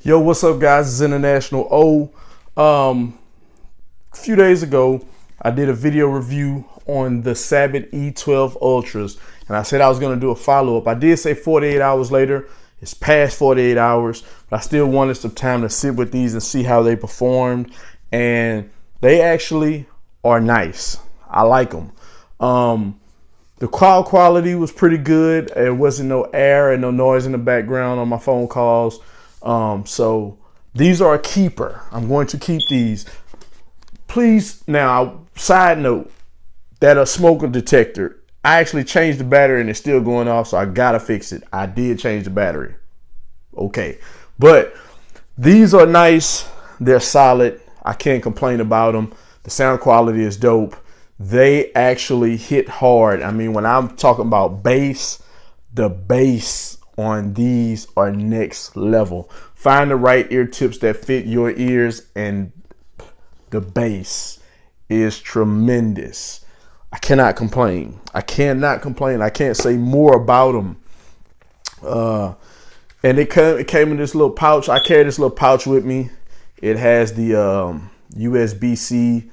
Yo, what's up, guys? It's International O. A few days ago, I did a video review on the Sabbat E12 Ultras, and I said I was going to do a follow-up. I did say 48 hours later. It's past 48 hours, but I still wanted some time to sit with these and see how they performed, and they actually are nice. I like them. The call quality was pretty good. There wasn't no air and no noise in the background on my phone calls. So these are a keeper. I'm going to keep these. Please, now, side note, that a smoke detector, I actually changed the battery and it's still going off, so I gotta fix it. I did change the battery. Okay. But these are nice. They're solid. I can't complain about them. The sound quality is dope. They actually hit hard. I mean, when I'm talking about bass, the bass on these are next level. Find the right ear tips that fit your ears, and the bass is tremendous. I cannot complain. I cannot complain. I can't say more about them. And it came in this little pouch. I carry this little pouch with me. It has the USB-C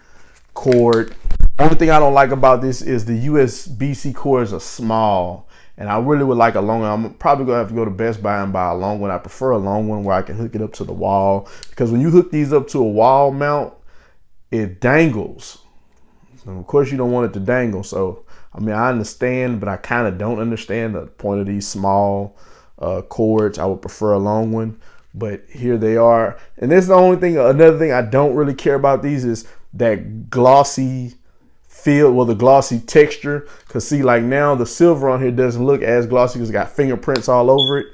cord. Only thing I don't like about this is the USB-C cords are small, and I really would like a long one. I'm probably gonna have to go to Best Buy and buy a long one. I prefer a long one where I can hook it up to the wall, because when you hook these up to a wall mount, it dangles. And of course, you don't want it to dangle. So, I mean, I understand, but I kind of don't understand the point of these small cords. I would prefer a long one, but here they are. And this is the only thing. Another thing I don't really care about these is that glossy feel, well, the glossy texture. Because see, like now the silver on here doesn't look as glossy because it's got fingerprints all over it.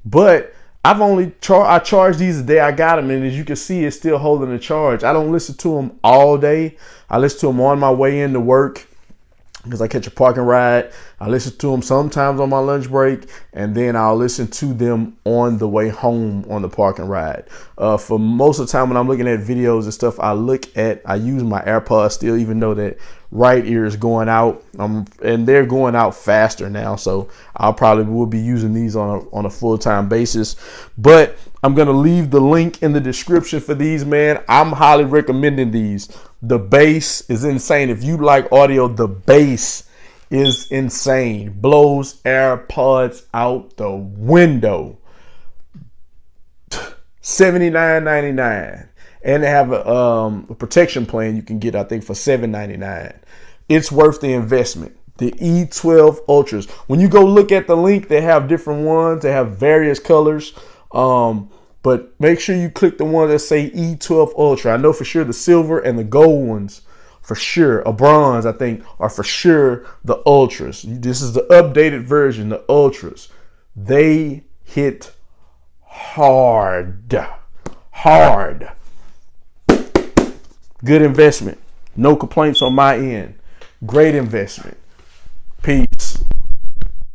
But I've only I charged these the day I got them, and as you can see, it's still holding the charge. I don't listen to them all day. I listen to them on my way into work because I catch a parking ride. I listen to them sometimes on my lunch break, and then I'll listen to them on the way home on the parking ride. For most of the time when I'm looking at videos and stuff, I use my AirPods still, even though that right ear is going out, and they're going out faster now. So I'll probably will be using these on a full-time basis. But I'm going to leave the link in the description for these, man. I'm highly recommending these. The bass is insane. If you like audio, the bass is insane. Blows AirPods out the window. $79.99. And they have a protection plan you can get, I think, for $7.99. It's worth the investment. The E12 Ultras. When you go look at the link, they have different ones. They have various colors. But make sure you click the ones that say E12 Ultra. I know for sure the silver and the gold ones, for sure, a bronze, I think, are for sure the Ultras. This is the updated version, the Ultras. They hit hard. Hard. Good investment. No complaints on my end. Great investment.